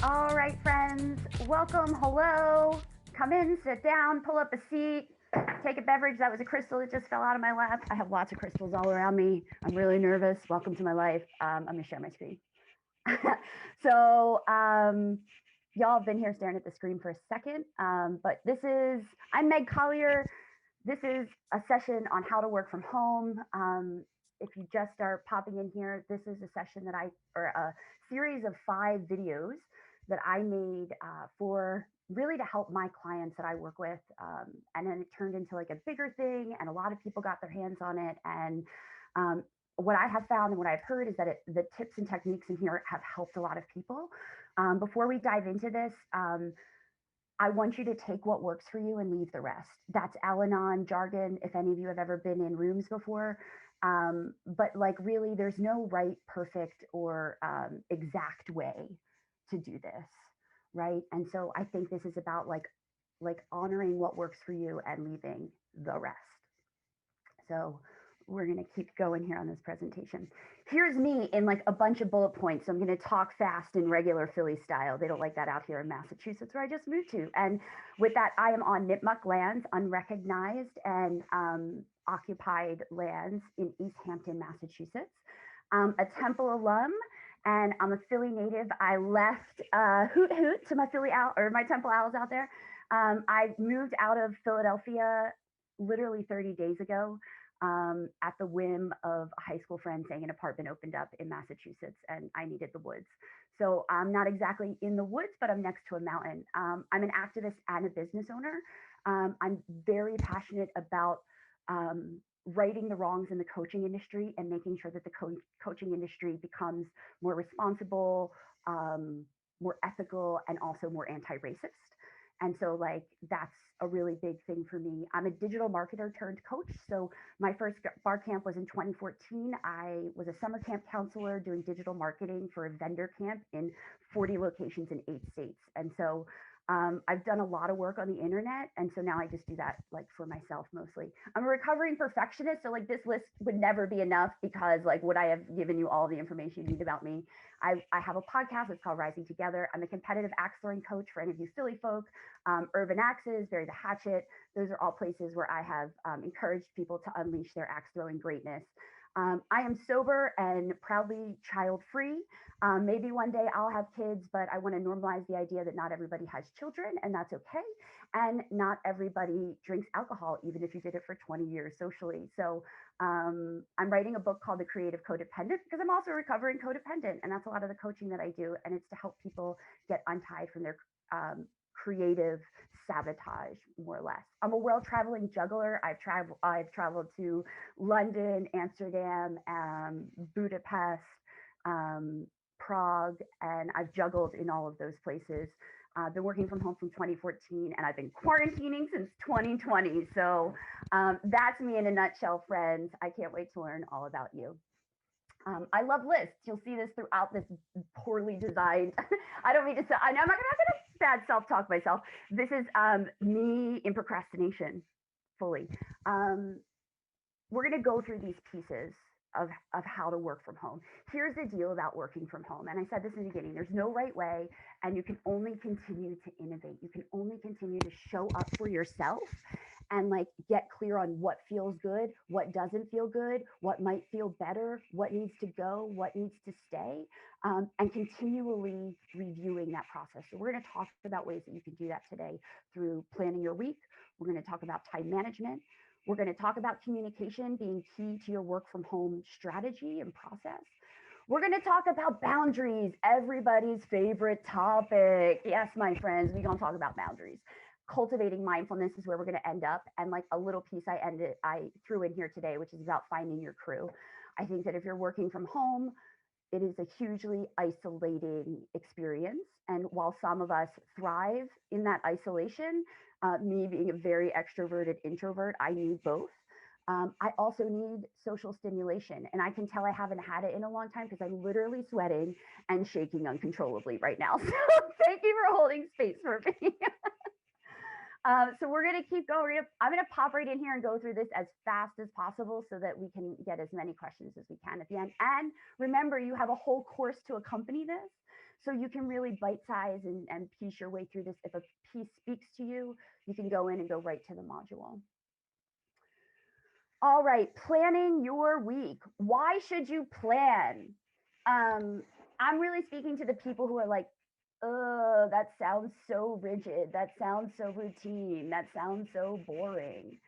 All right, friends, welcome. Hello. Come in, sit down, pull up a seat, take a beverage. That was a crystal that just fell out of my lap. I have lots of crystals all around me. I'm really nervous. Welcome to my life. I'm going to share my screen. so, y'all have been here staring at the screen for a second, but I'm Meg Collier. This is a session on how to work from home. If you just start popping in here, this is a session or a series of 5 videos that I made for really to help my clients that I work with. And then it turned into like a bigger thing, and a lot of people got their hands on it. And um, what I have found and what I've heard is that the tips and techniques in here have helped a lot of people. Before we dive into this, I want you to take what works for you and leave the rest. That's Al Anon jargon, if any of you have ever been in rooms before. But like, really, there's no right, perfect, or exact way to do this, right? And so I think this is about like honoring what works for you and leaving the rest. So we're going to keep going here on this presentation. Here's me in like a bunch of bullet points. So I'm going to talk fast in regular Philly style. They don't like that out here in Massachusetts, where I just moved to. And with that, I am on Nipmuc lands, unrecognized and occupied lands in East Hampton, Massachusetts. A Temple alum, and I'm a Philly native. I left hoot hoot to my my Temple Owls out there. I moved out of Philadelphia literally 30 days ago, at the whim of a high school friend saying an apartment opened up in Massachusetts and I needed the woods. So I'm not exactly in the woods, but I'm next to a mountain. I'm an activist and a business owner. I'm very passionate about righting the wrongs in the coaching industry and making sure that the coaching industry becomes more responsible, more ethical, and also more anti-racist. And so like that's a really big thing for me. I'm a digital marketer turned coach. So my first bar camp was in 2014. I was a summer camp counselor doing digital marketing for a vendor camp in 40 locations in 8 states. And so I've done a lot of work on the internet. And so now I just do that like for myself mostly. I'm a recovering perfectionist. So like this list would never be enough because like would I have given you all the information you need about me? I have a podcast. It's called Rising Together. I'm a competitive axe throwing coach for any of you Philly folk. Urban Axes, Bury the Hatchet. Those are all places where I have encouraged people to unleash their axe throwing greatness. I am sober and proudly child free. Maybe one day I'll have kids, but I want to normalize the idea that not everybody has children, and that's okay. And not everybody drinks alcohol, even if you did it for 20 years socially. So I'm writing a book called The Creative Codependent because I'm also a recovering codependent, and that's a lot of the coaching that I do. And it's to help people get untied from their creative sabotage, more or less. I'm a world traveling juggler. I've traveled to London, Amsterdam, Budapest, Prague, and I've juggled in all of those places. I've been working from home from 2014, and I've been quarantining since 2020. So that's me in a nutshell, friends. I can't wait to learn all about you. I love lists. You'll see this throughout this poorly designed. I don't mean to say, I'm not gonna bad self-talk myself. This is me in procrastination fully. We're gonna go through these pieces of how to work from home. Here's the deal about working from home. And I said this in the beginning, there's no right way, and you can only continue to innovate. You can only continue to show up for yourself and like get clear on what feels good, what doesn't feel good, what might feel better, what needs to go, what needs to stay, and continually reviewing that process. So we're going to talk about ways that you can do that today through planning your week. We're going to talk about time management. We're going to talk about communication being key to your work from home strategy and process. We're going to talk about boundaries, everybody's favorite topic. Yes, my friends, we're going to talk about boundaries. Cultivating mindfulness is where we're going to end up. And like a little piece I threw in here today, which is about finding your crew. I think that if you're working from home, it is a hugely isolating experience. And while some of us thrive in that isolation, me being a very extroverted introvert, I need both. I also need social stimulation. And I can tell I haven't had it in a long time because I'm literally sweating and shaking uncontrollably right now. So thank you for holding space for me. So we're going to keep going. I'm going to pop right in here and go through this as fast as possible so that we can get as many questions as we can at the end. And remember, you have a whole course to accompany this. So you can really bite size and piece your way through this. If a piece speaks to you, you can go in and go right to the module. All right, planning your week. Why should you plan? I'm really speaking to the people who are like, oh, that sounds so rigid. That sounds so routine. That sounds so boring,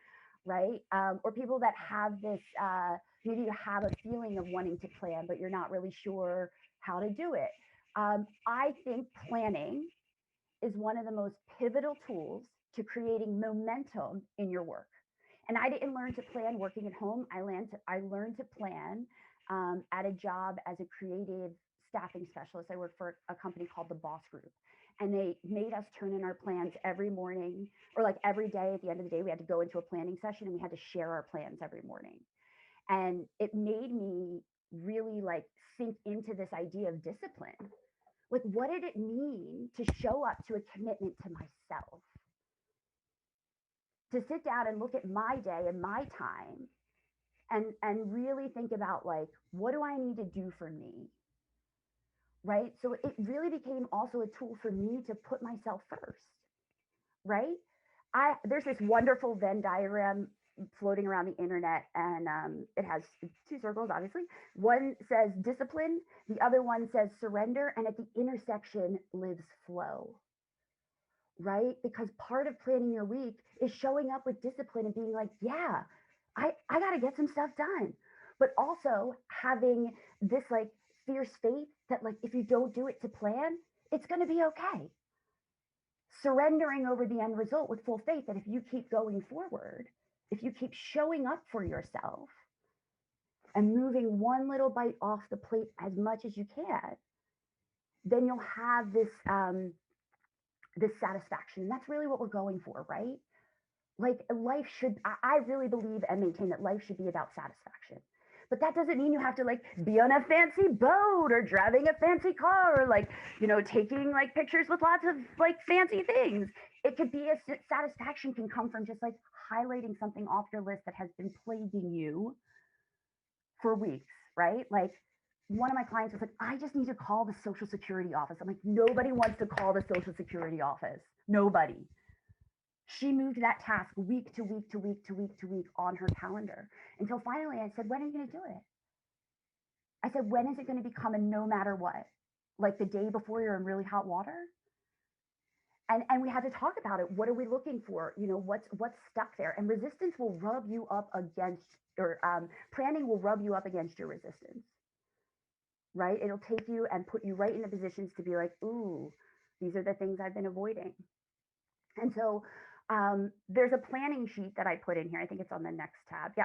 right? Or people that have this, maybe you have a feeling of wanting to plan, but you're not really sure how to do it. I think planning is one of the most pivotal tools to creating momentum in your work. And I didn't learn to plan working at home. I learned to plan at a job as a creative staffing specialist. I worked for a company called the Boss Group, and they made us turn in our plans every morning, or like every day. At the end of the day, we had to go into a planning session, and we had to share our plans every morning. And it made me really like sink into this idea of discipline. Like, what did it mean to show up to a commitment to myself? To sit down and look at my day and my time and really think about, like, what do I need to do for me? Right? So it really became also a tool for me to put myself first, right? There's this wonderful Venn diagram floating around the internet, and it has two circles, obviously. One says discipline, the other one says surrender, and at the intersection lives flow, right? Because part of planning your week is showing up with discipline and being like, yeah, I got to get some stuff done. But also having this like fierce faith that, like, if you don't do it to plan, it's going to be okay. Surrendering over the end result with full faith that if you keep going forward, if you keep showing up for yourself and moving one little bite off the plate as much as you can, then you'll have this satisfaction. And that's really what we're going for, right? Like, life should, I really believe and maintain that life should be about satisfaction. But that doesn't mean you have to like be on a fancy boat or driving a fancy car or like, taking like pictures with lots of like fancy things. It could be a satisfaction can come from just like highlighting something off your list that has been plaguing you for weeks, right? Like, one of my clients was like, I just need to call the Social Security office. I'm like, nobody wants to call the Social Security office. Nobody. She moved that task week to week to week to week to week on her calendar until finally I said, when are you going to do it? I said, when is it going to become a no matter what? Like the day before you're in really hot water? And we had to talk about it. What are we looking for? What's stuck there? And resistance will rub you up against, or planning will rub you up against your resistance, right? It'll take you and put you right in the positions to be like, ooh, these are the things I've been avoiding. And so there's a planning sheet that I put in here. I think it's on the next tab. Yeah.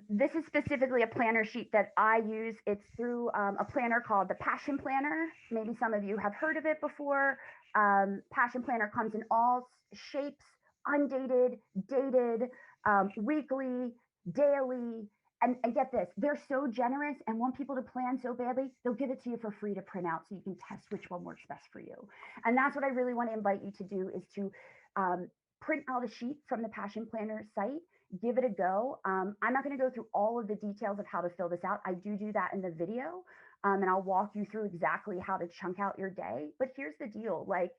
This is specifically a planner sheet that I use. It's through a planner called the Passion Planner. Maybe some of you have heard of it before. Passion Planner comes in all shapes, undated, dated, weekly, daily. And get this, they're so generous and want people to plan so badly, they'll give it to you for free to print out so you can test which one works best for you. And that's what I really want to invite you to do, is to print out a sheet from the Passion Planner site, give it a go. I'm not going to go through all of the details of how to fill this out. I do that in the video, and I'll walk you through exactly how to chunk out your day. But here's the deal, like,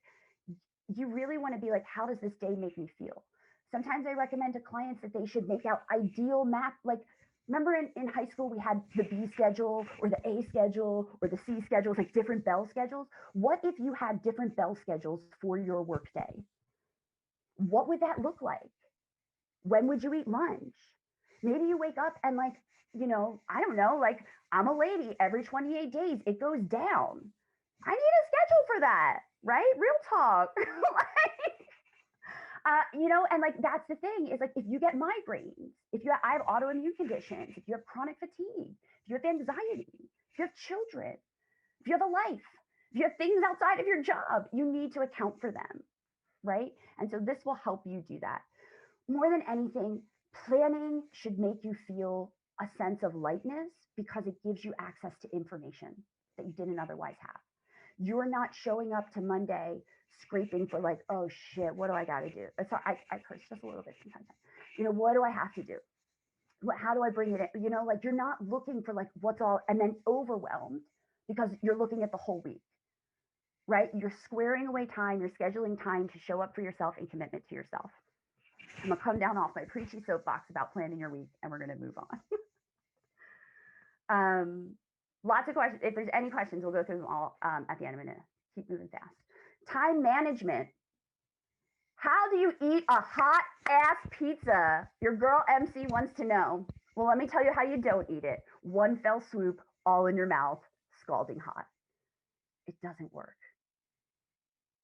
you really want to be like, how does this day make me feel? Sometimes I recommend to clients that they should make out ideal map, like, remember in high school we had the B schedule or the A schedule or the C schedules, like different bell schedules. What if you had different bell schedules for your workday? What would that look like? When would you eat lunch? Maybe you wake up and, like, I don't know, like, I'm a lady, every 28 days it goes down. I need a schedule for that, right? Real talk. And like, that's the thing, is like, if you get migraines, I have autoimmune conditions, if you have chronic fatigue, if you have anxiety, if you have children, if you have a life, if you have things outside of your job, you need to account for them, right? And so this will help you do that. More than anything, planning should make you feel a sense of lightness because it gives you access to information that you didn't otherwise have. You're not showing up to Monday scraping for like, oh shit, what do I got to do? So I curse just a little bit sometimes. What do I have to do? How do I bring it in? Like, you're not looking for like what's all, and then overwhelmed, because you're looking at the whole week, right? You're squaring away time, you're scheduling time to show up for yourself and commitment to yourself. I'm gonna come down off my preachy soapbox about planning your week, and we're gonna move on. Lots of questions. If there's any questions, we'll go through them all at the end. I'm gonna keep moving fast. Time management. How do you eat a hot ass pizza? Your girl MC wants to know. Well, let me tell you how you don't eat it. One fell swoop, all in your mouth, scalding hot. It doesn't work,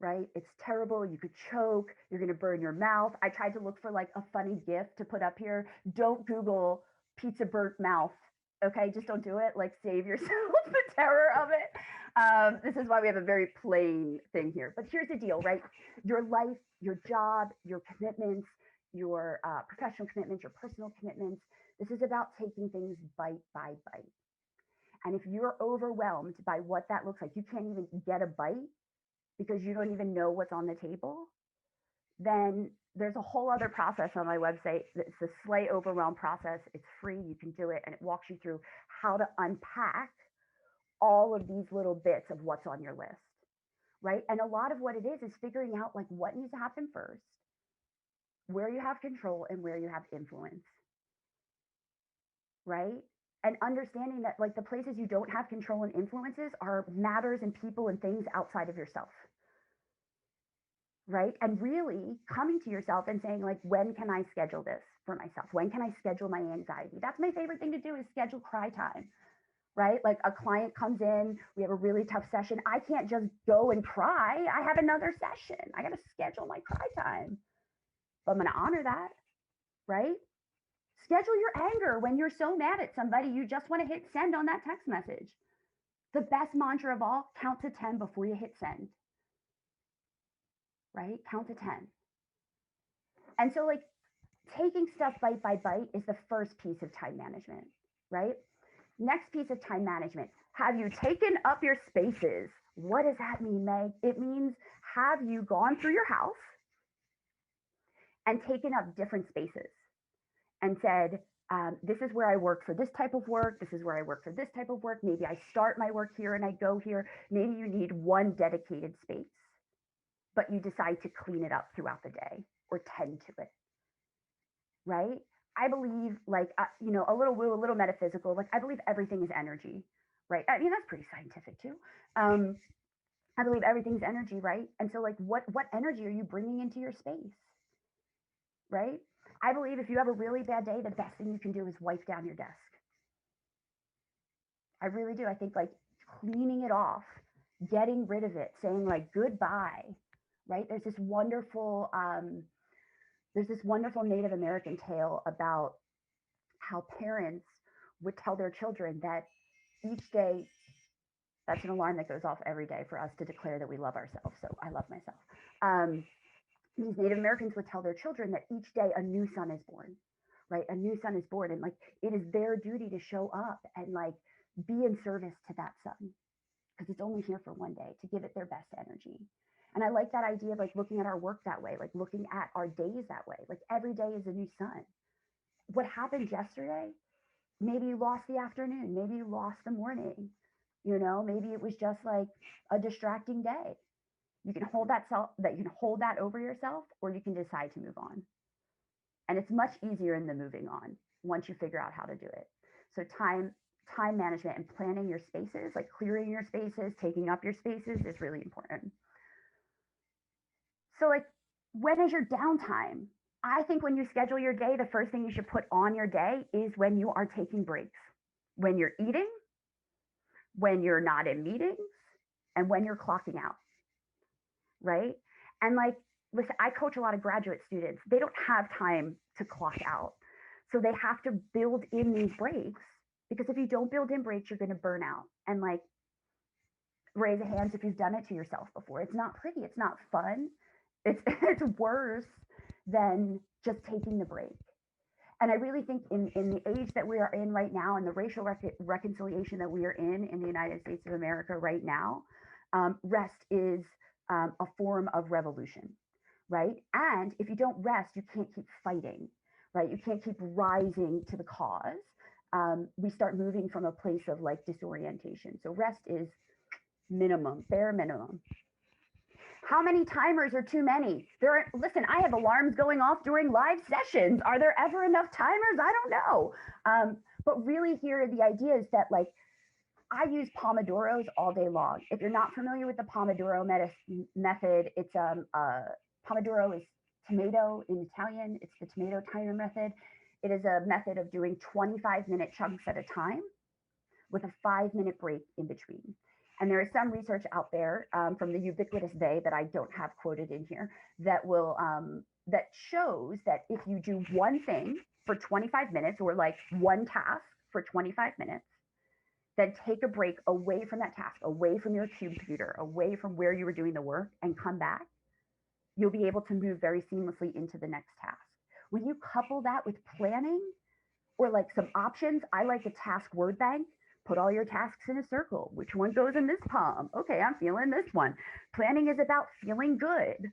right? It's terrible. You could choke. You're going to burn your mouth. I tried to look for like a funny GIF to put up here. Don't Google pizza burnt mouth. Okay, just don't do it. Like, save yourself the terror of it. This is why we have a very plain thing here. But here's the deal, right? Your life, your job, your commitments, your professional commitments, your personal commitments. This is about taking things bite by bite. And if you're overwhelmed by what that looks like, you can't even get a bite because you don't even know what's on the table, then there's a whole other process on my website. It's the Slay Overwhelm process. It's free. You can do it. And it walks you through how to unpack all of these little bits of what's on your list, right? And a lot of what it is figuring out like what needs to happen first, where you have control and where you have influence, right? And understanding that like the places you don't have control and influences are matters and people and things outside of yourself, right? And really coming to yourself and saying like, when can I schedule this for myself? When can I schedule my anxiety? That's my favorite thing to do, is schedule cry time, right? Like a client comes in, we have a really tough session. I can't just go and cry. I have another session. I got to schedule my cry time. But I'm going to honor that, right? Schedule your anger when you're so mad at somebody, you just want to hit send on that text message. The best mantra of all, count to 10 before you hit send, right? Count to 10. And so like taking stuff bite by bite is the first piece of time management, right? Next piece of time management. Have you taken up your spaces? What does that mean, Meg? It means, have you gone through your house and taken up different spaces and said, this is where I work for this type of work. This is where I work for this type of work. Maybe I start my work here and I go here. Maybe you need one dedicated space, but you decide to clean it up throughout the day or tend to it, right? I believe like, a little woo, a little metaphysical, like I believe everything is energy, right? I mean, that's pretty scientific too. I believe everything's energy, right? And so like, what energy are you bringing into your space, right? I believe if you have a really bad day, the best thing you can do is wipe down your desk. I really do. I think like cleaning it off, getting rid of it, saying like goodbye, right? There's this wonderful Native American tale about how parents would tell their children that each day, that's an alarm that goes off every day for us to declare that we love ourselves. So I love myself. These Native Americans would tell their children that each day a new son is born, right? A new son is born. And like, it is their duty to show up and like be in service to that son because it's only here for one day, to give it their best energy. And I like that idea of like looking at our work that way, like looking at our days that way. Like every day is a new sun. What happened yesterday? Maybe you lost the afternoon. Maybe you lost the morning. Maybe it was just like a distracting day. You can hold that over yourself, or you can decide to move on. And it's much easier in the moving on once you figure out how to do it. So time management and planning your spaces, like clearing your spaces, taking up your spaces, is really important. So like, when is your downtime? I think when you schedule your day, the first thing you should put on your day is when you are taking breaks, when you're eating, when you're not in meetings, and when you're clocking out, right? And like, listen, I coach a lot of graduate students. They don't have time to clock out. So they have to build in these breaks, because if you don't build in breaks, you're going to burn out. And like, raise a hands if you've done it to yourself before. It's not pretty. It's not fun. It's worse than just taking the break. And I really think in the age that we are in right now, and the racial reconciliation that we are in the United States of America right now, rest is a form of revolution, right? And if you don't rest, you can't keep fighting, right? You can't keep rising to the cause. we start moving from a place of like disorientation. So rest is minimum, bare minimum. How many timers are too many? Listen, I have alarms going off during live sessions. Are there ever enough timers? I don't know. But really, here the idea is that like I use Pomodoros all day long. If you're not familiar with the Pomodoro method, it's Pomodoro is tomato in Italian. It's the tomato timer method. It is a method of doing 25-minute chunks at a time with a 5-minute break in between. And there is some research out there from the ubiquitous they that I don't have quoted in here that will that shows that if you do one thing for 25 minutes or like one task for 25 minutes, then take a break away from that task, away from your computer, away from where you were doing the work, and come back, you'll be able to move very seamlessly into the next task. When you couple that with planning or like some options, I like a task word bank. Put all your tasks in a circle. Which one goes in this palm? Okay, I'm feeling this one. Planning is about feeling good.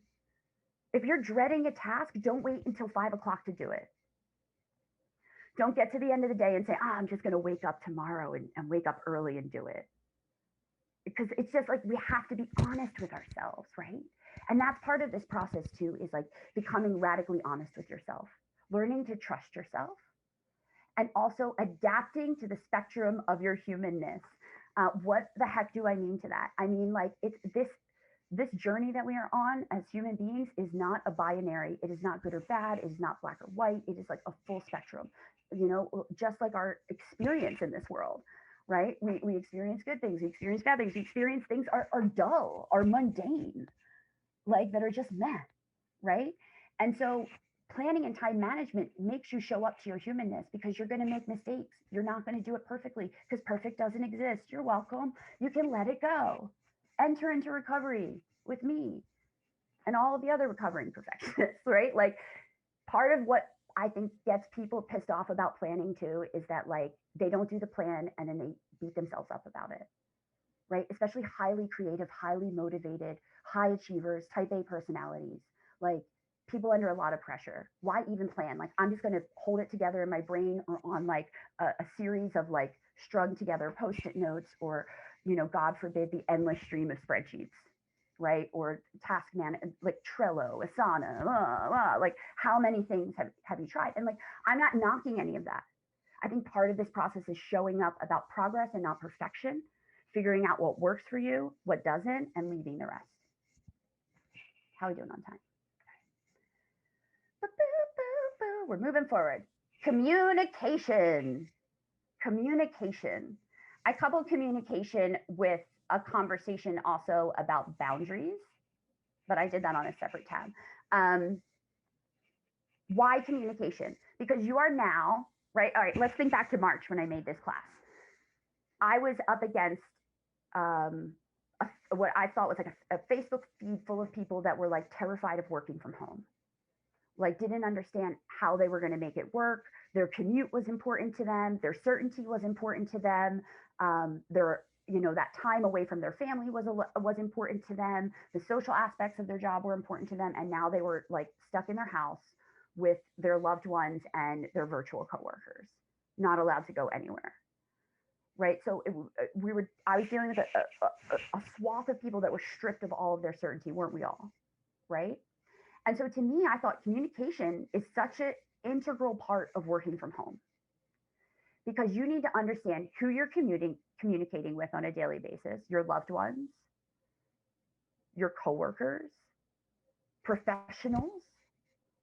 If you're dreading a task, don't wait until 5 o'clock to do it. Don't get to the end of the day and say, I'm just going to wake up tomorrow and wake up early and do it. Because it's just like we have to be honest with ourselves, right? And that's part of this process too, is like becoming radically honest with yourself, learning to trust yourself, and also adapting to the spectrum of your humanness. What the heck do I mean to that? I mean, like it's this journey that we are on as human beings is not a binary. It is not good or bad. It is not black or white. It is like a full spectrum, you know, just like our experience in this world, right? We experience good things, we experience bad things, we experience things are dull, are mundane, like that are just meh, right? And so planning and time management makes you show up to your humanness because you're going to make mistakes. You're not going to do it perfectly because perfect doesn't exist. You're welcome. You can let it go. Enter into recovery with me and all of the other recovering perfectionists, right? Like part of what I think gets people pissed off about planning too is that like they don't do the plan and then they beat themselves up about it, right? Especially highly creative, highly motivated, high achievers, type A personalities, like people under a lot of pressure. Why even plan? Like, I'm just going to hold it together in my brain or on like a series of like strung together post it notes or, you know, God forbid, the endless stream of spreadsheets, right? Or task man, like Trello, Asana, like how many things have you tried? And like, I'm not knocking any of that. I think part of this process is showing up about progress and not perfection, figuring out what works for you, what doesn't, and leaving the rest. How are we doing on time? We're moving forward. Communication. Communication. I couple communication with a conversation also about boundaries, but I did that on a separate tab. Why communication? Because you are now, right? All right, let's think back to March when I made this class. I was up against what I thought was like a Facebook feed full of people that were like terrified of working from home, like didn't understand how they were going to make it work. Their commute was important to them. Their certainty was important to them. Their, you know, that time away from their family was important to them. The social aspects of their job were important to them. And now they were like stuck in their house with their loved ones and their virtual coworkers, not allowed to go anywhere. Right. So I was dealing with a swath of people that were stripped of all of their certainty, weren't we all? Right. And so to me, I thought communication is such an integral part of working from home because you need to understand who you're communicating with on a daily basis, your loved ones, your coworkers, professionals,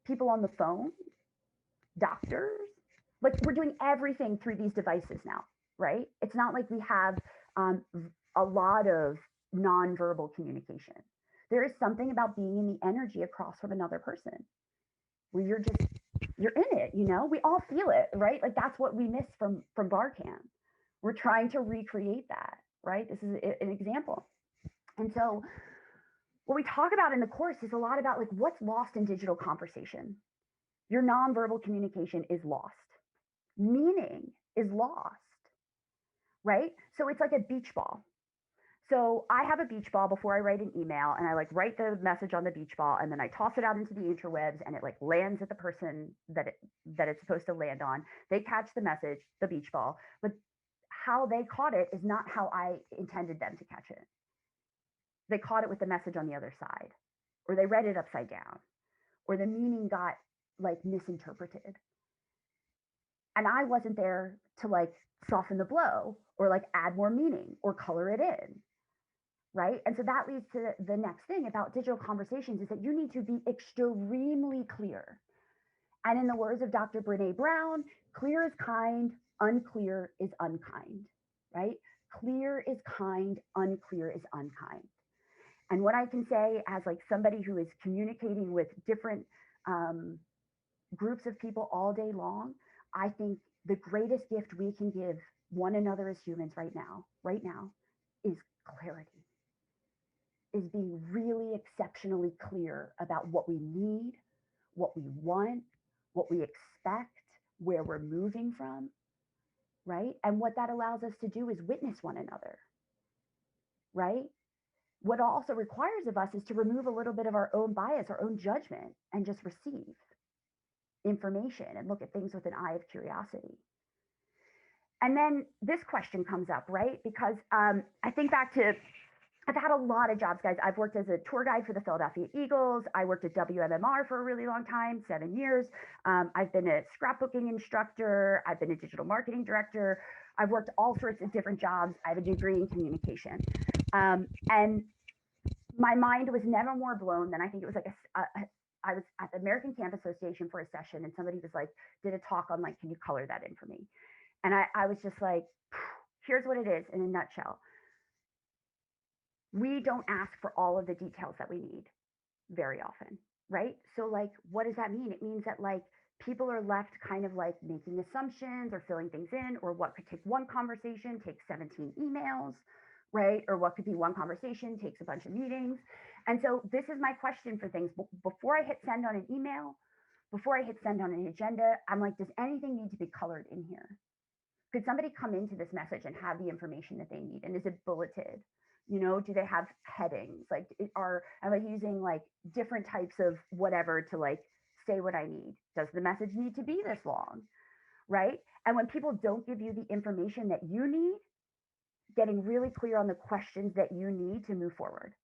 people on the phone, doctors. Like we're doing everything through these devices now, right? It's not like we have a lot of nonverbal communication. There is something about being in the energy across from another person where you're in it, you know? We all feel it, right? Like that's what we miss from bar camp. We're trying to recreate that, right? This is an example. And so what we talk about in the course is a lot about like what's lost in digital conversation. Your nonverbal communication is lost. Meaning is lost, right? So it's like a beach ball. So I have a beach ball before I write an email, and I like write the message on the beach ball, and then I toss it out into the interwebs, and it like lands at the person that it's supposed to land on. They catch the message, the beach ball, but how they caught it is not how I intended them to catch it. They caught it with the message on the other side, or they read it upside down, or the meaning got like misinterpreted. And I wasn't there to like soften the blow or like add more meaning or color it in. Right. And so that leads to the next thing about digital conversations is that you need to be extremely clear. And in the words of Dr. Brene Brown, clear is kind, unclear is unkind. Right. Clear is kind, unclear is unkind. And what I can say as like somebody who is communicating with different groups of people all day long, I think the greatest gift we can give one another as humans right now, is clarity, is being really exceptionally clear about what we need, what we want, what we expect, where we're moving from, right? And what that allows us to do is witness one another, right? What it also requires of us is to remove a little bit of our own bias, our own judgment, and just receive information and look at things with an eye of curiosity. And then this question comes up, right? Because I think back to, I've had a lot of jobs, guys. I've worked as a tour guide for the Philadelphia Eagles. I worked at WMMR for a really long time, 7 years. I've been a scrapbooking instructor. I've been a digital marketing director. I've worked all sorts of different jobs. I have a degree in communication. And my mind was never more blown than I think it was like I was at the American Camp Association for a session, and somebody was like, did a talk on like, can you color that in for me? And I was just like, here's what it is in a nutshell. We don't ask for all of the details that we need very often, right? So like, what does that mean? It means that like people are left kind of like making assumptions or filling things in, or what could take one conversation takes 17 emails, right? Or what could be one conversation takes a bunch of meetings. And so this is my question for things. Before I hit send on an email, before I hit send on an agenda, I'm like, does anything need to be colored in here? Could somebody come into this message and have the information that they need? And is it bulleted? You know, do they have headings? Like, am I using like different types of whatever to like say what I need? Does the message need to be this long? Right. And when people don't give you the information that you need, getting really clear on the questions that you need to move forward,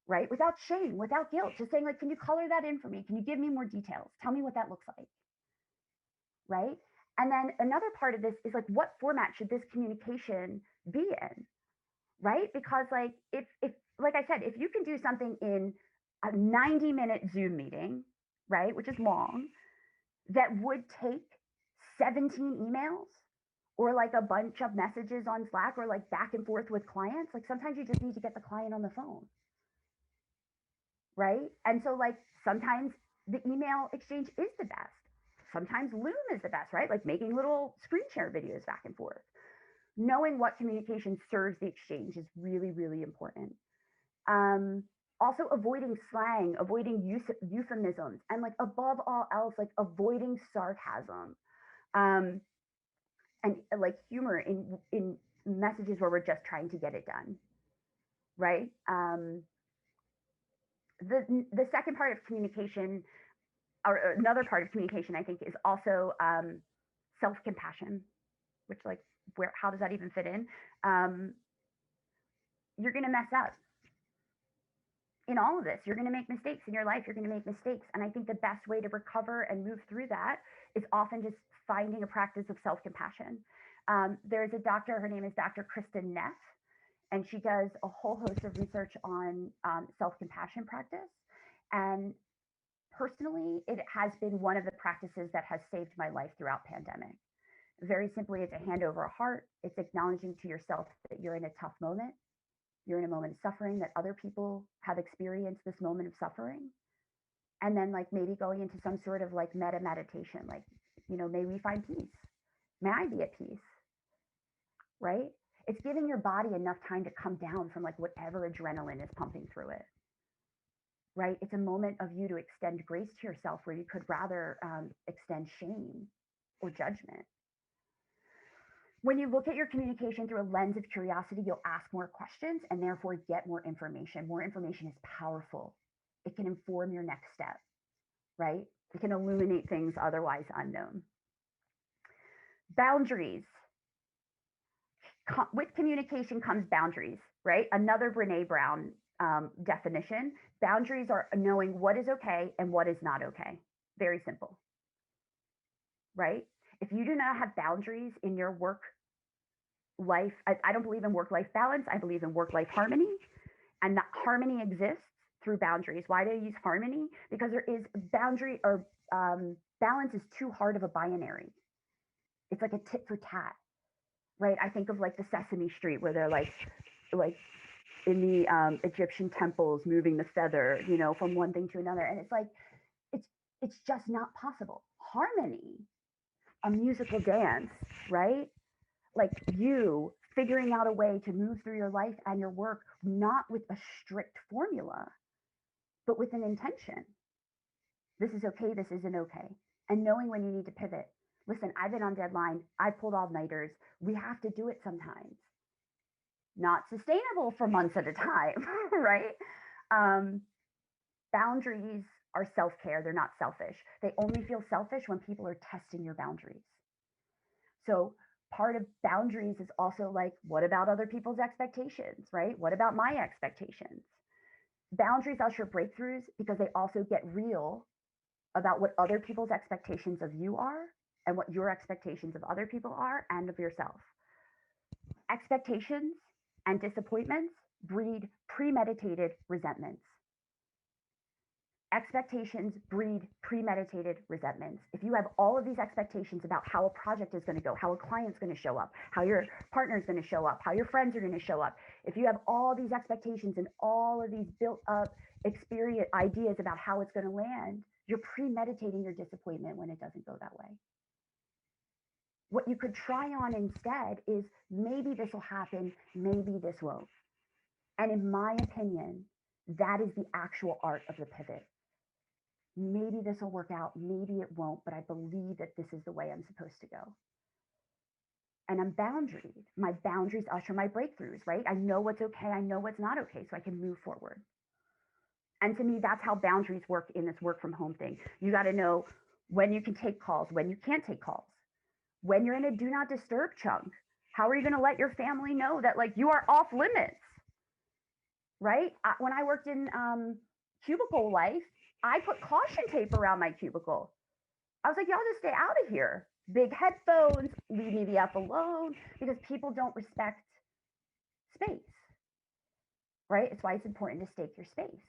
right? Without shame, without guilt, just saying, like, can you color that in for me? Can you give me more details? Tell me what that looks like, right? And then another part of this is like, what format should this communication be in, right? Because like, if like I said, if you can do something in a 90-minute Zoom meeting, right, which is long, that would take 17 emails or like a bunch of messages on Slack or like back and forth with clients, like sometimes you just need to get the client on the phone, right? And so like sometimes the email exchange is the best. Sometimes Loom is the best, right? Like making little screen share videos back and forth. Knowing what communication serves the exchange is really, really important. Also avoiding slang, avoiding euphemisms, and like above all else, like avoiding sarcasm, um, and like humor in messages where we're just trying to get it done, right? The second part of communication, or another part of communication, I think, is also self compassion, which like where how does that even fit in? Um, you're going to mess up in all of this. You're going to make mistakes in your life. You're going to make mistakes. And I think the best way to recover and move through that is often just finding a practice of self compassion. There's a doctor, her name is Dr. Kristen Neff, and she does a whole host of research on self compassion practice. And personally, it has been one of the practices that has saved my life throughout pandemic. Very simply, it's a hand over a heart. It's acknowledging to yourself that you're in a tough moment. You're in a moment of suffering, that other people have experienced this moment of suffering. And then like maybe going into some sort of like meta meditation, like, you know, may we find peace. May I be at peace, right? It's giving your body enough time to come down from like whatever adrenaline is pumping through it, right? It's a moment of you to extend grace to yourself where you could rather extend shame or judgment. When you look at your communication through a lens of curiosity, you'll ask more questions and therefore get more information. More information is powerful. It can inform your next step, right? It can illuminate things otherwise unknown. Boundaries. With communication comes boundaries, right? Another Brene Brown definition. Boundaries are knowing what is okay and what is not okay. Very simple, right? If you do not have boundaries in your work life, I don't believe in work life balance. I believe in work life harmony. And that harmony exists through boundaries. Why do I use harmony? Because there is boundary or balance is too hard of a binary. It's like a tit for tat, right? I think of like the Sesame Street where they're like in the Egyptian temples moving the feather, you know, from one thing to another, and it's like it's it's just not possible. Harmony, a musical dance, right? Like you figuring out a way to move through your life and your work, not with a strict formula, but with an intention. This is okay, this isn't okay. And knowing when you need to pivot. Listen, I've been on deadline, I've pulled all nighters. We have to do it sometimes. Not sustainable for months at a time, right? Um, Boundaries are self care, they're not selfish. They only feel selfish when people are testing your boundaries. So, part of boundaries is also like, what about other people's expectations, right? What about my expectations? Boundaries usher breakthroughs because they also get real about what other people's expectations of you are and what your expectations of other people are and of yourself. Expectations and disappointments breed premeditated resentments. Expectations breed premeditated resentments. If you have all of these expectations about how a project is going to go, how a client's going to show up, how your partner is going to show up, how your friends are going to show up, if you have all these expectations and all of these built up experience ideas about how it's going to land, you're premeditating your disappointment when it doesn't go that way. What you could try on instead is maybe this will happen, maybe this won't. And in my opinion, that is the actual art of the pivot. Maybe this will work out, maybe it won't, but I believe that this is the way I'm supposed to go. And I'm boundaried. My boundaries usher my breakthroughs, right? I know what's okay, I know what's not okay, so I can move forward. And to me, that's how boundaries work in this work from home thing. You got to know when you can take calls, when you can't take calls, when you're in a do not disturb chunk. How are you going to let your family know that like you are off limits, right? When I worked in cubicle life, I put caution tape around my cubicle. I was like, y'all just stay out of here. Big headphones, leave me the F alone, because people don't respect space, right? It's why it's important to stake your space.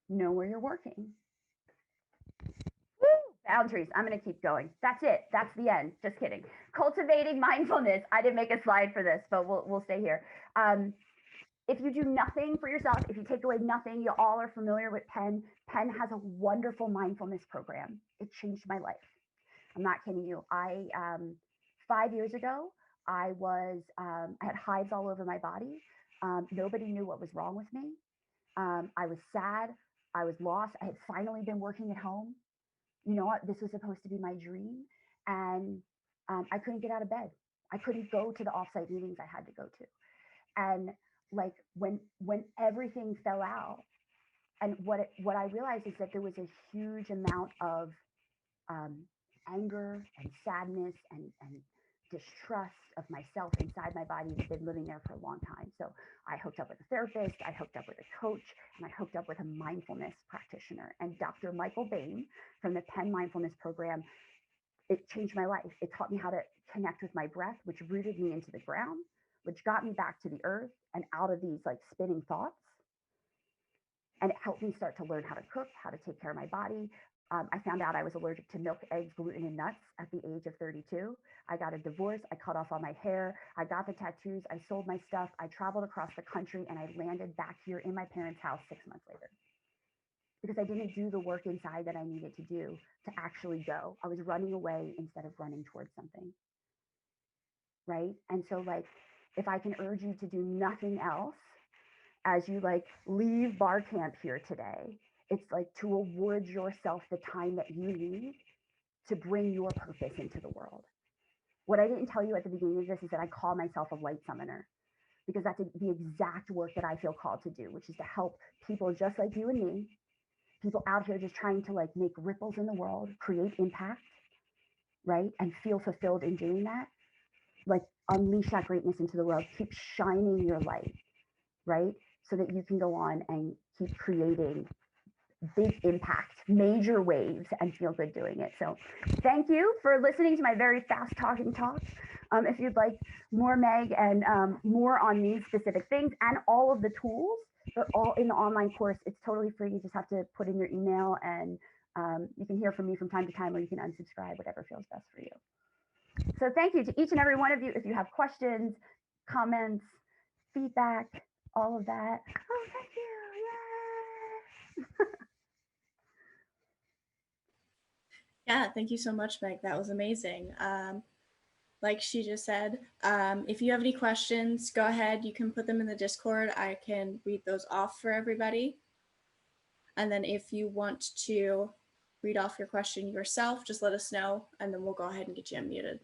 Know where you're working. Woo! Boundaries. I'm going to keep going. That's it. That's the end. Just kidding. Cultivating mindfulness. I didn't make a slide for this, but we'll stay here. If you do nothing for yourself, if you take away nothing, you all are familiar with Penn. Penn has a wonderful mindfulness program. It changed my life. I'm not kidding you. 5 years ago, I had hives all over my body. Nobody knew what was wrong with me. I was sad. I was lost. I had finally been working at home. You know what? This was supposed to be my dream. And I couldn't get out of bed. I couldn't go to the offsite meetings I had to go to. And like when everything fell out, and what I realized is that there was a huge amount of anger and sadness and distrust of myself inside my body that had been living there for a long time. So I hooked up with a therapist, I hooked up with a coach, and I hooked up with a mindfulness practitioner. And Dr. Michael Bain from the Penn Mindfulness Program, it changed my life. It taught me how to connect with my breath, which rooted me into the ground, which got me back to the earth and out of these like spinning thoughts. And it helped me start to learn how to cook, how to take care of my body. I found out I was allergic to milk, eggs, gluten, and nuts at the age of 32. I got a divorce. I cut off all my hair. I got the tattoos. I sold my stuff. I traveled across the country, and I landed back here in my parents' house 6 months later because I didn't do the work inside that I needed to do to actually go. I was running away instead of running towards something, right? And so, like, if I can urge you to do nothing else as you like leave bar camp here today, it's like to award yourself the time that you need to bring your purpose into the world. What I didn't tell you at the beginning of this is that I call myself a light summoner because that's the exact work that I feel called to do, which is to help people just like you and me, people out here just trying to like make ripples in the world, create impact, right? And feel fulfilled in doing that. Like unleash that greatness into the world, keep shining your light, right? So that you can go on and keep creating big impact, major waves, and feel good doing it. So thank you for listening to my very fast talking talk. If you'd like more Meg and more on these specific things and all of the tools, they're all in the online course. It's totally free. You just have to put in your email and you can hear from me from time to time, or you can unsubscribe, whatever feels best for you. So thank you to each and every one of you. If you have questions, comments, feedback, all of that. Oh, thank you. Yay! Yeah, thank you so much, Meg. That was amazing. Like she just said, if you have any questions, go ahead. You can put them in the Discord. I can read those off for everybody. And then if you want to read off your question yourself, just let us know, and then we'll go ahead and get you unmuted.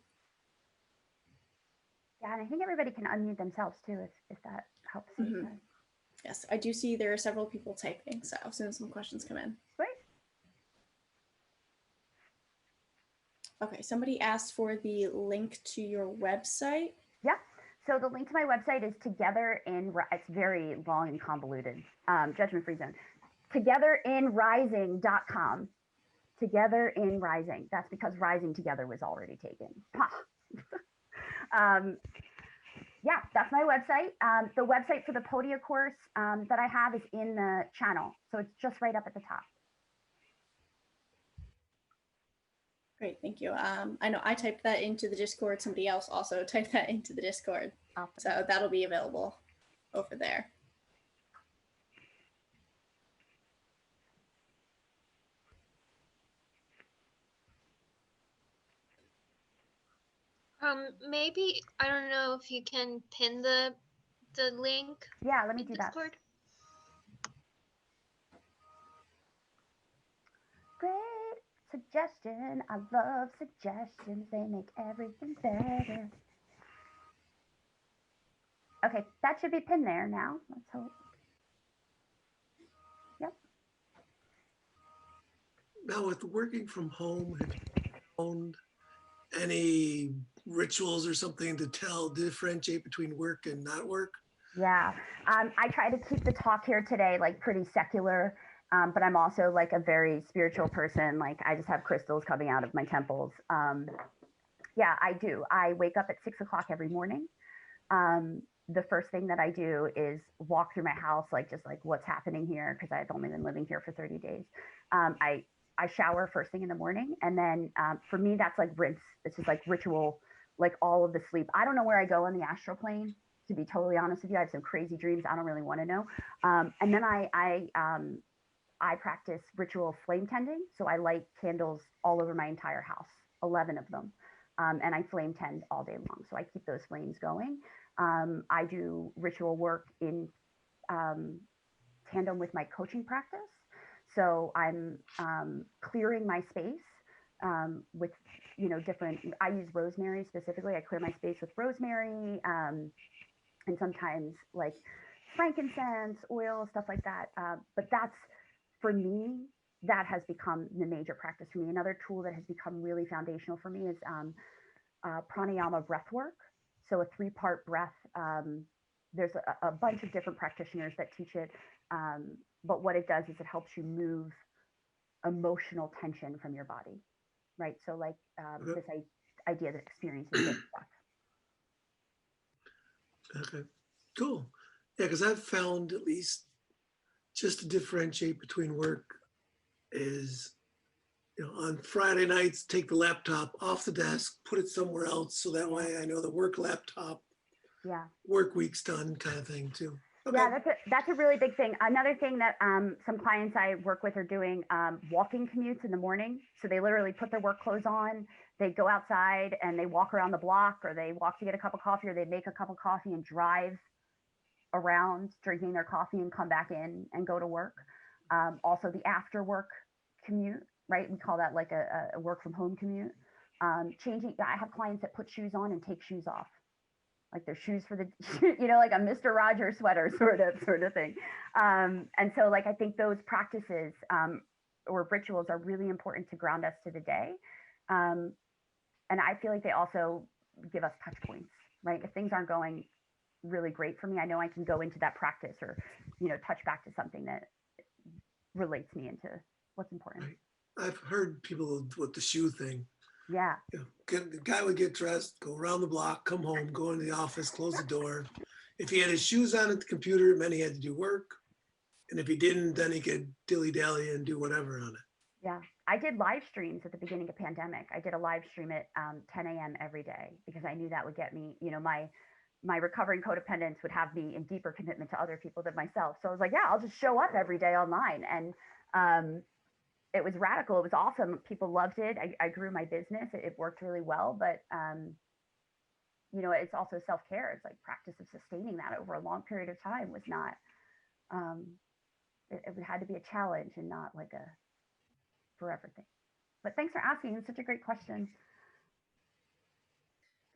Yeah, and I think everybody can unmute themselves too, if that helps. Mm-hmm. Yes, I do see there are several people typing, so as soon as some questions come in. Great. Okay, somebody asked for the link to your website. Yeah. So the link to my website is it's very long and convoluted, judgment free zone, togetherinrising.com. Together in Rising. That's because Rising Together was already taken. Yeah, that's my website. The website for the Podia course that I have is in the channel. So it's just right up at the top. Great, thank you. I know I typed that into the Discord. Somebody else also typed that into the Discord. Awesome. So that'll be available over there. Maybe, I don't know if you can pin the link. Yeah, let me do Discord. That. Great suggestion. I love suggestions. They make everything better. Okay, that should be pinned there now. Let's hope. Yep. Now, with working from home, have you found any rituals or something to differentiate between work and not work? Yeah, I try to keep the talk here today like pretty secular, but I'm also like a very spiritual person. Like I just have crystals coming out of my temples. Yeah, I do. I wake up at 6 o'clock every morning. The first thing that I do is walk through my house, like just like what's happening here, because I've only been living here for 30 days. I shower first thing in the morning, and then for me that's like rinse. It's just like ritual, like all of the sleep. I don't know where I go on the astral plane. To be totally honest with you, I have some crazy dreams. I don't really want to know. And then I practice ritual flame tending. So I light candles all over my entire house, 11 of them. And I flame tend all day long. So I keep those flames going. I do ritual work in tandem with my coaching practice. So I'm clearing my space with, different, I use rosemary specifically. I clear my space with rosemary and sometimes like frankincense, oil, stuff like that. But that's, for me, that has become the major practice for me. Another tool that has become really foundational for me is pranayama breath work. So a 3-part breath. There's a bunch of different practitioners that teach it. But what it does is it helps you move emotional tension from your body, right? So like this idea that experience is stuff. Okay, cool. Yeah, because I've found at least just to differentiate between work is, on Friday nights, take the laptop off the desk, put it somewhere else. So that way I know the work laptop, work week's done kind of thing too. Okay. Yeah, that's a really big thing. Another thing that some clients I work with are doing walking commutes in the morning. So they literally put their work clothes on, they go outside and they walk around the block, or they walk to get a cup of coffee, or they make a cup of coffee and drive around drinking their coffee and come back in and go to work. Also the after work commute, right? We call that like a work from home commute. Changing, I have clients that put shoes on and take shoes off, like their shoes for the, like a Mr. Rogers sweater sort of thing. And so like I think those practices or rituals are really important to ground us to the day. And I feel like they also give us touch points, right? If things aren't going really great for me, I know I can go into that practice or, touch back to something that relates me into what's important. Right. I've heard people with the shoe thing. Yeah. The guy would get dressed, go around the block, come home, go into the office, close the door. If he had his shoes on at the computer, it meant he had to do work. And if he didn't, then he could dilly-dally and do whatever on it. Yeah. I did live streams at the beginning of pandemic. I did a live stream at 10 a.m. every day because I knew that would get me, my recovering codependence would have me in deeper commitment to other people than myself. So I was like, yeah, I'll just show up every day online. And it was radical. It was awesome. People loved it. I grew my business. It worked really well. But, it's also self-care. It's like practice of sustaining that over a long period of time was not, it had to be a challenge and not like a forever thing. But thanks for asking. It's such a great question.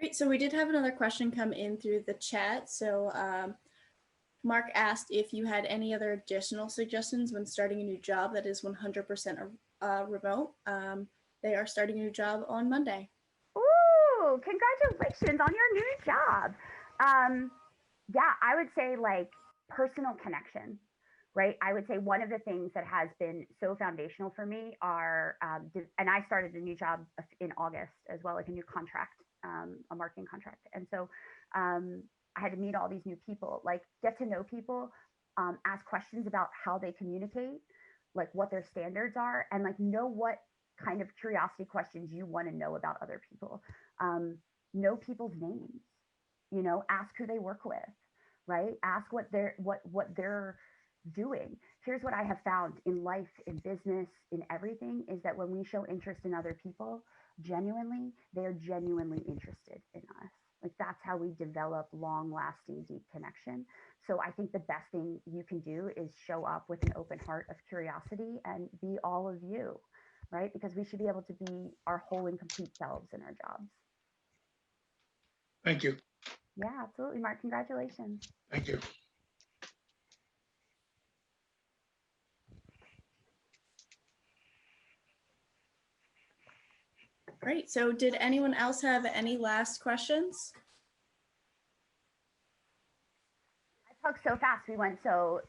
Great. So we did have another question come in through the chat. So Mark asked if you had any other additional suggestions when starting a new job that is 100% remote. They are starting a new job on Monday. Ooh, congratulations on your new job. Yeah, I would say like personal connection, right? I would say one of the things that has been so foundational for me are, and I started a new job in August as well, like a new contract, a marketing contract. And so I had to meet all these new people, like get to know people, ask questions about how they communicate, like what their standards are, and like know what kind of curiosity questions you want to know about other people. Know people's names, ask who they work with, right? Ask what they're doing. Here's what I have found in life, in business, in everything, is that when we show interest in other people, genuinely, they are genuinely interested in us. Like that's how we develop long-lasting, deep connection. So I think the best thing you can do is show up with an open heart of curiosity and be all of you, right? Because we should be able to be our whole and complete selves in our jobs. Thank you. Yeah, absolutely, Mark. Congratulations. Thank you. Great. So did anyone else have any last questions? I talked so fast. We went so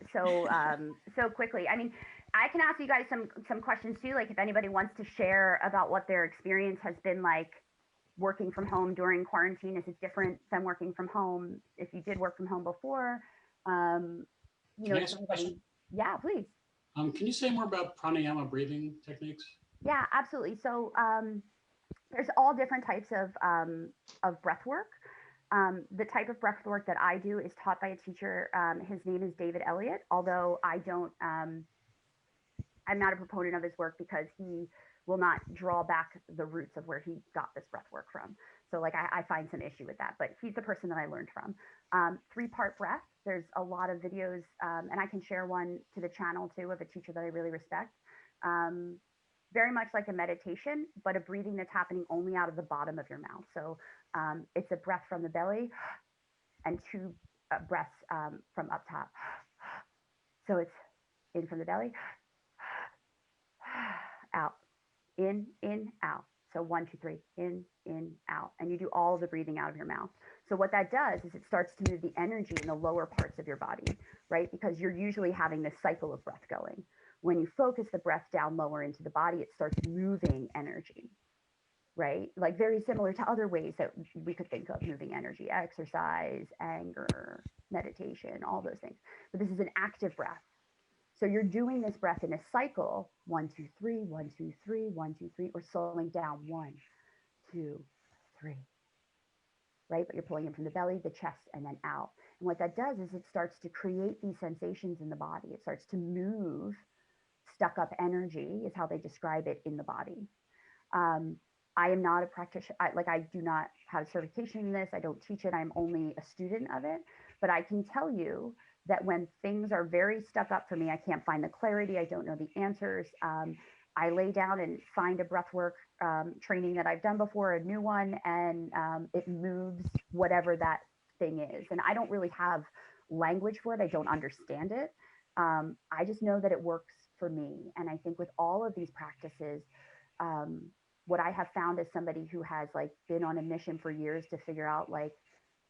quickly. I mean, I can ask you guys some questions too. Like if anybody wants to share about what their experience has been like working from home during quarantine. Is it different than working from home? If you did work from home before, Can I ask a question? Yeah, please. Can you say more about pranayama breathing techniques? Yeah, absolutely. So there's all different types of breath work. The type of breath work that I do is taught by a teacher. His name is David Elliott, although I'm not a proponent of his work because he will not draw back the roots of where he got this breath work from. So like I find some issue with that, but he's the person that I learned from. 3-part breath. There's a lot of videos, and I can share one to the channel too of a teacher that I really respect. Very much like a meditation, but a breathing that's happening only out of the bottom of your mouth. So it's a breath from the belly and 2 breaths from up top. So it's in from the belly, out, in, out. So 1, 2, 3, in, out. And you do all the breathing out of your mouth. So what that does is it starts to move the energy in the lower parts of your body, right? Because you're usually having this cycle of breath going. When you focus the breath down lower into the body, it starts moving energy, right? Like very similar to other ways that we could think of moving energy, exercise, anger, meditation, all those things. But this is an active breath. So you're doing this breath in a cycle, 1, 2, 3, 1, 2, 3, 1, 2, 3, or slowing down 1, 2, 3, right? But you're pulling in from the belly, the chest, and then out. And what that does is it starts to create these sensations in the body. It starts to move stuck up energy is how they describe it in the body. I am not a practitioner. I do not have certification in this. I don't teach it. I'm only a student of it. But I can tell you that when things are very stuck up for me, I can't find the clarity. I don't know the answers. I lay down and find a breathwork training that I've done before, a new one, and it moves whatever that thing is. And I don't really have language for it. I don't understand it. I just know that it works for me. And I think with all of these practices, um, what I have found as somebody who has like been on a mission for years to figure out like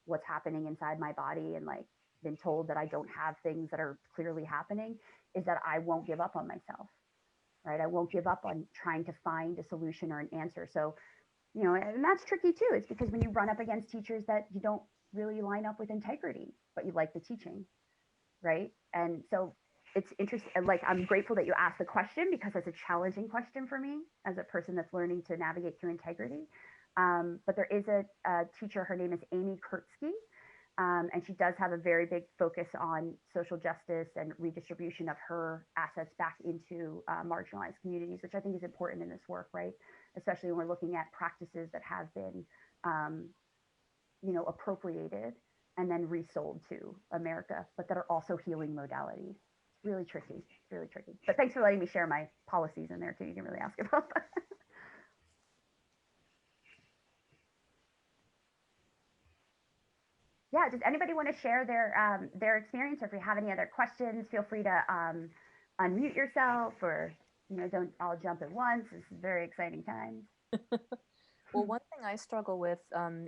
what's happening inside my body and like been told that I don't have things that are clearly happening is that I won't give up on myself, right? I won't give up on trying to find a solution or an answer. So, you know, and that's tricky too. It's because when you run up against teachers that you don't really line up with integrity, but you like the teaching, right? And so it's interesting. Like, I'm grateful that you asked the question because it's a challenging question for me as a person that's learning to navigate through integrity. But there is a teacher, her name is Amy Kurtzky, and she does have a very big focus on social justice and redistribution of her assets back into marginalized communities, which I think is important in this work, right? Especially when we're looking at practices that have been, you know, appropriated and then resold to America, but that are also healing modalities. It's really tricky. It's really tricky. But thanks for letting me share my policies in there too. You didn't really ask about that. Yeah, does anybody want to share their experience, or if you have any other questions, feel free to unmute yourself, or you know, don't all jump at once. This is very exciting times. Well, one thing I struggle with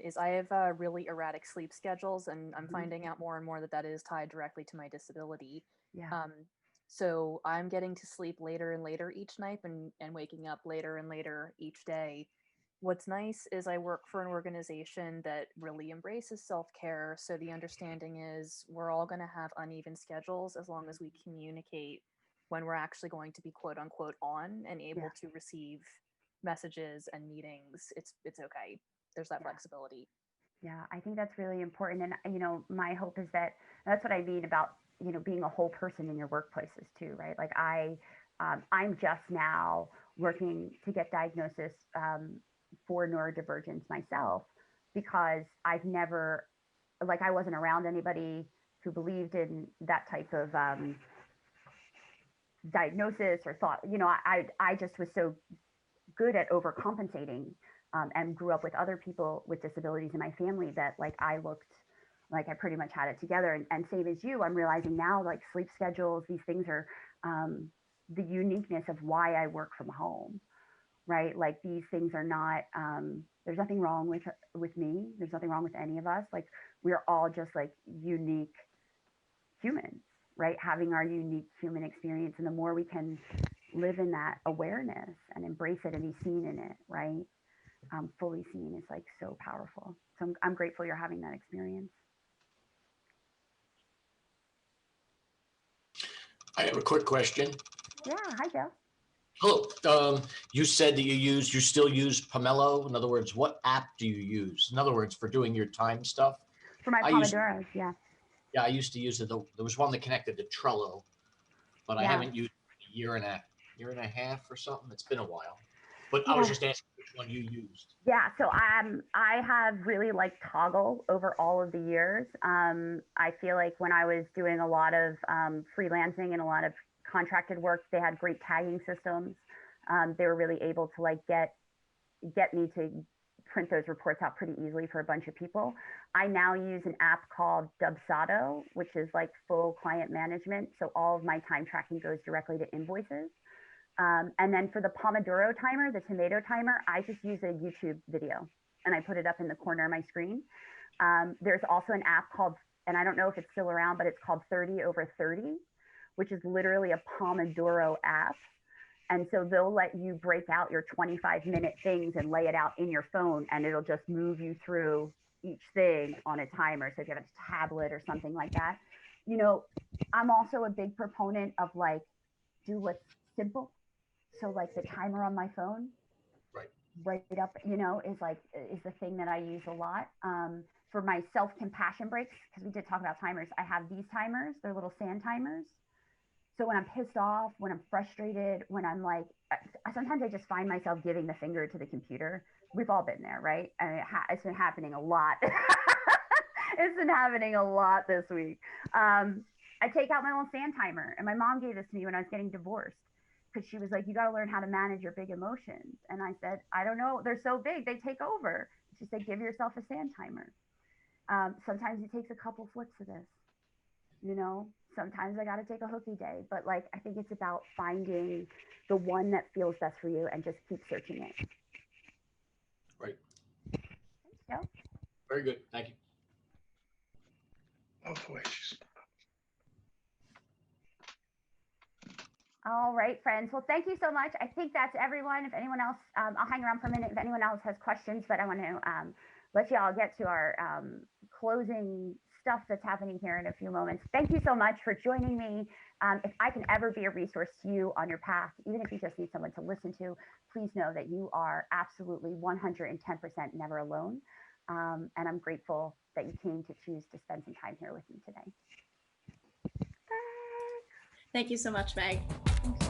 is I have really erratic sleep schedules, and I'm finding out more and more that that is tied directly to my disability. Yeah. So I'm getting to sleep later and later each night and waking up later and later each day. What's nice is I work for an organization that really embraces self-care. So the understanding is we're all going to have uneven schedules as long as we communicate when we're actually going to be quote unquote on and able to receive messages and meetings. It's okay. There's that flexibility. Yeah, I think that's really important. And, you know, my hope is that that's what I mean about, you know, being a whole person in your workplaces too, right? Like I'm just now working to get diagnosis for neurodivergence myself because I've never, like, I wasn't around anybody who believed in that type of diagnosis or thought, you know, I just was so good at overcompensating and grew up with other people with disabilities in my family that like I looked like I pretty much had it together. And same as you, I'm realizing now like sleep schedules, these things are the uniqueness of why I work from home, right? Like these things are not, there's nothing wrong with me. There's nothing wrong with any of us. Like we're all just like unique humans, right? Having our unique human experience. And the more we can live in that awareness and embrace it and be seen in it, right? Fully seen is like so powerful. So I'm grateful you're having that experience. I have a quick question. Yeah, hi Joe. Hello. You said that you still use Pomelo. In other words, what app do you use? In other words, for doing your time stuff? For my Pomodoros, yeah. Yeah, I used to use it. There was one that connected to Trello, but I haven't used it in a year and a half or something. It's been a while. But I was just asking which one you used. Yeah, so I have really liked Toggle over all of the years. I feel like when I was doing a lot of freelancing and a lot of contracted work, they had great tagging systems. They were really able to like get me to print those reports out pretty easily for a bunch of people. I now use an app called Dubsado, which is like full client management. So all of my time tracking goes directly to invoices. And then for the Pomodoro timer, the tomato timer, I just use a YouTube video and I put it up in the corner of my screen. There's also an app called, and I don't know if it's still around, but it's called 30 over 30, which is literally a Pomodoro app. And so they'll let you break out your 25-minute things and lay it out in your phone, and it'll just move you through each thing on a timer. So if you have a tablet or something like that, you know, I'm also a big proponent of like, do what's simple. So like the timer on my phone, right up, you know, is the thing that I use a lot. For my self-compassion breaks, because we did talk about timers, I have these timers. They're little sand timers. So when I'm pissed off, when I'm frustrated, when I'm like, sometimes I just find myself giving the finger to the computer. We've all been there, right? And it's been happening a lot. It's been happening a lot this week. I take out my little sand timer, and my mom gave this to me when I was getting divorced, because she was like, you got to learn how to manage your big emotions. And I said, I don't know. They're so big, they take over. She said, give yourself a sand timer. Sometimes it takes a couple flips of this, you know, sometimes I got to take a hooky day, but like, I think it's about finding the one that feels best for you and just keep searching it. Right. Yeah. Very good. Thank you. Oh boy. All right, friends. Well, thank you so much. I think that's everyone. If anyone else, I'll hang around for a minute if anyone else has questions, but I want to let you all get to our closing stuff that's happening here in a few moments. Thank you so much for joining me. If I can ever be a resource to you on your path, even if you just need someone to listen to, please know that you are absolutely 110% never alone. And I'm grateful that you came to choose to spend some time here with me today. Thank you so much, Meg. Thanks